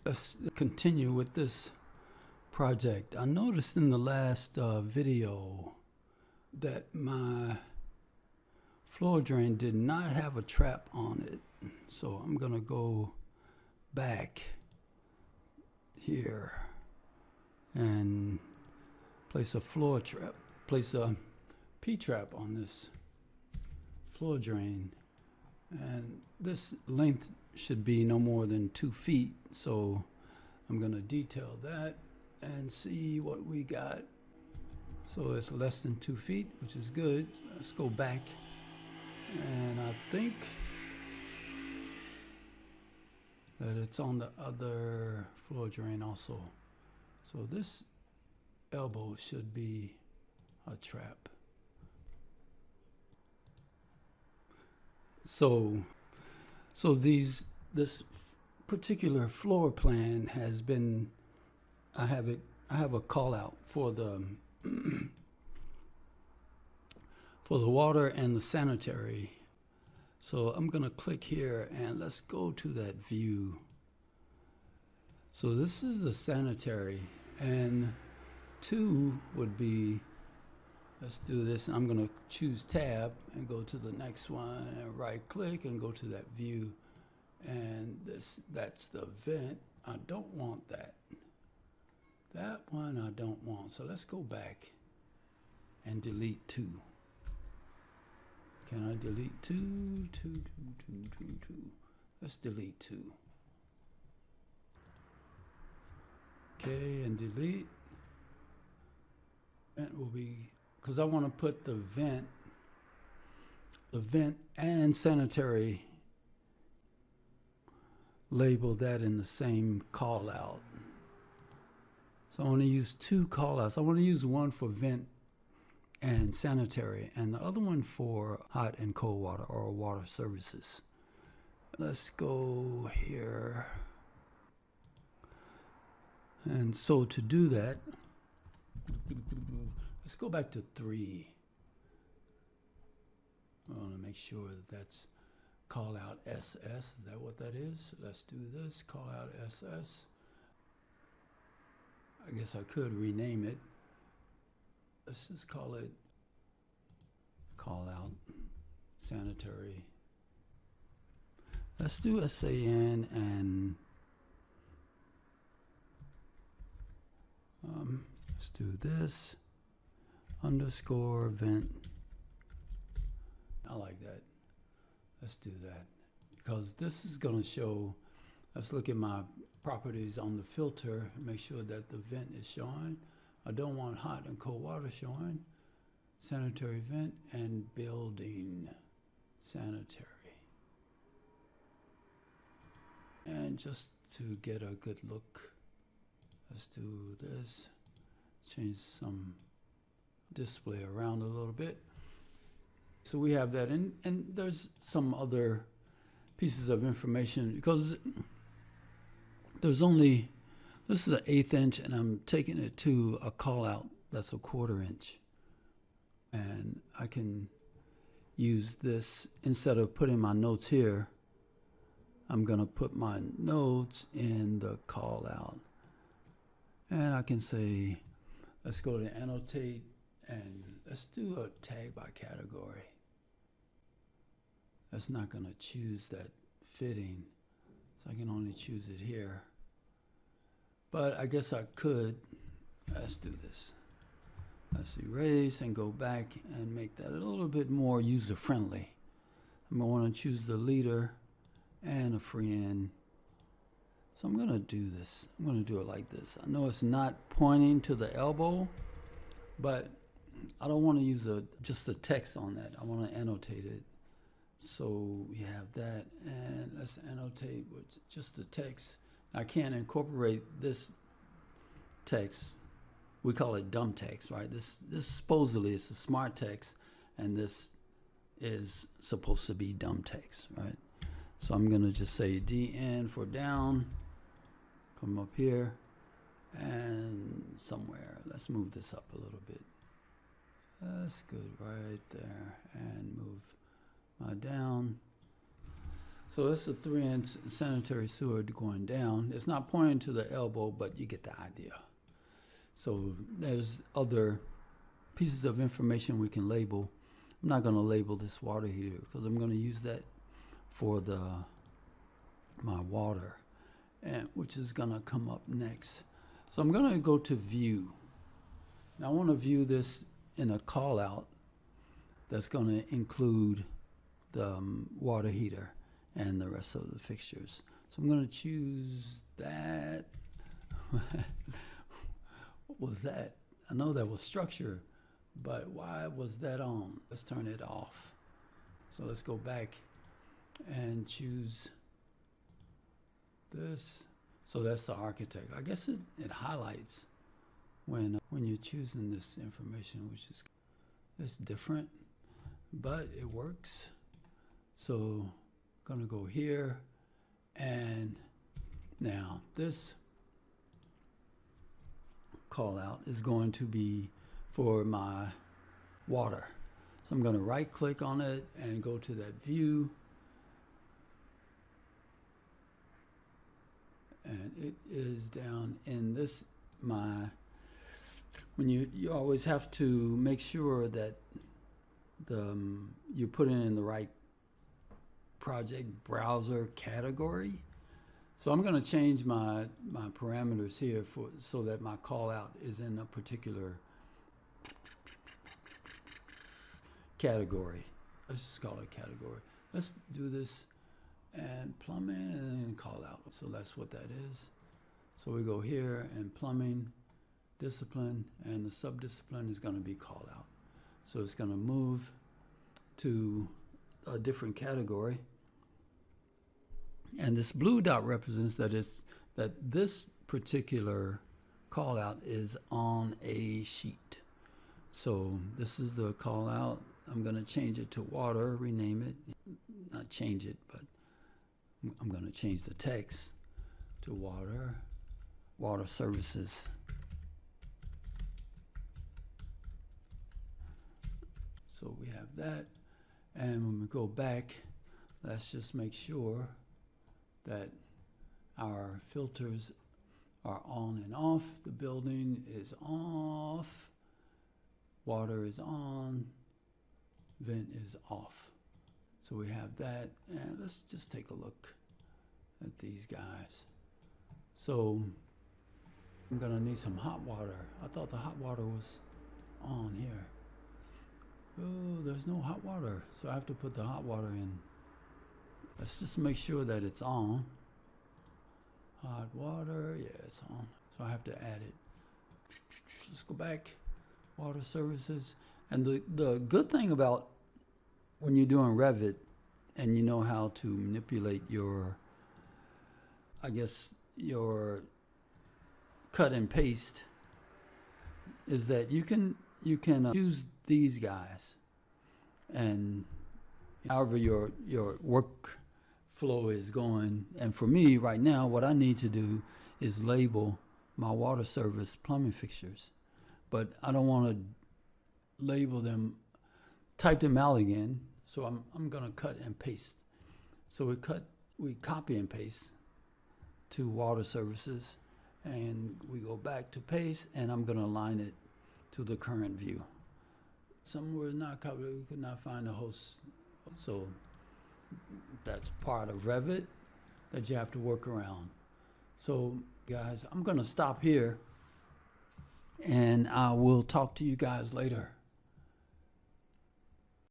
let's continue with this project. I noticed in the last video that my floor drain did not have a trap on it. So I'm gonna go back here and place a floor trap, place a P-trap on this floor drain. And this length should be no more than 2 feet. So I'm gonna detail that and see what we got. So it's less than 2 feet, which is good. Let's go back. And I think that it's on the other floor drain also. So this elbow should be a trap. So this particular floor plan has been, I have a call out for the for the water and the sanitary. So I'm gonna click here and let's go to that view. So this is the sanitary, and 2 would be, let's do this. I'm gonna choose tab and go to the next one and right click and go to that view. And that's the vent. I don't want that. That one I don't want. So let's go back and delete 2. Can I delete 2? 2. Let's delete 2. Okay, and delete. Vent will be, because I want to put the vent and sanitary, label that in the same call out. So I want to use 2 call outs. I want to use one for vent and sanitary, and the other one for hot and cold water or water services. Let's go here. And so to do that, let's go back to 3. I want to make sure that that's call out SS. Is that what that is? Let's do this, call out SS. I guess I could rename it. Let's just call it call out sanitary. Let's do SAN and let's do this underscore vent. I like that. Let's do that because this is going to show. Let's look at my properties on the filter and make sure that the vent is showing. I don't want hot and cold water showing. Sanitary vent and building sanitary. And just to get a good look, let's do this. Change some display around a little bit. So we have that, and there's some other pieces of information because there's only, this is an 1/8 inch and I'm taking it to a call out that's a 1/4 inch. And I can use this instead of putting my notes here. I'm gonna put my notes in the call out. And I can say, let's go to annotate and let's do a tag by category. That's not gonna choose that fitting, so I can only choose it here. But I guess I could, let's do this. Let's erase and go back and make that a little bit more user-friendly. I'm gonna wanna choose the leader and a friend. So I'm gonna do this. I'm gonna do it like this. I know it's not pointing to the elbow, but I don't wanna use just the text on that. I wanna annotate it. So we have that, and let's annotate with just the text. I can't incorporate this text. We call it dumb text, right? This supposedly is a smart text, and this is supposed to be dumb text, right? So I'm gonna just say DN for down, come up here, and somewhere. Let's move this up a little bit. That's good right there, and move my down. So it's a 3-inch sanitary sewer going down. It's not pointing to the elbow, but you get the idea. So there's other pieces of information we can label. I'm not going to label this water heater because I'm going to use that for my water, and which is going to come up next. So I'm going to go to view. Now I want to view this in a call out that's going to include the water heater and the rest of the fixtures. So I'm going to choose that. What was that? I know that was structure, but why was that on? Let's turn it off. So let's go back and choose this. So that's the architect. I guess it highlights when you're choosing this information, which is it's different, but it works. So I'm gonna go here, and now this call out is going to be for my water. So I'm going to right click on it and go to that view, and it is down in this when you always have to make sure that you put it in the right project browser category. So I'm going to change my parameters here so that my call out is in a particular category. Let's just call it category. Let's do this and plumbing and call out. So that's what that is. So we go here and plumbing, discipline, and the subdiscipline is going to be call out. So it's going to move to a different category. And this blue dot represents that this particular call out is on a sheet. So this is the call out. I'm going to change it to water, rename it. Not change it, but I'm going to change the text to water services. So we have that. And when we go back, let's just make sure that our filters are on and off. The building is off. Water is on. Vent is off. So we have that. And let's just take a look at these guys. So I'm going to need some hot water. I thought the hot water was on here. Oh, there's no hot water. So I have to put the hot water in. Let's just make sure that it's on. Hot water, yeah, it's on. So I have to add it. Let's go back. Water services. And the good thing about when you're doing Revit and you know how to manipulate your cut and paste is that you can use these guys, and however your work flow is going. And for me right now, what I need to do is label my water service plumbing fixtures, but I don't want to label them, type them out again. So I'm going to cut and paste. So we copy and paste to water services, and we go back to paste, and I'm going to align it to the current view. Some were not covered, we could not find the host. So that's part of Revit that you have to work around. So guys, I'm going to stop here, and I will talk to you guys later.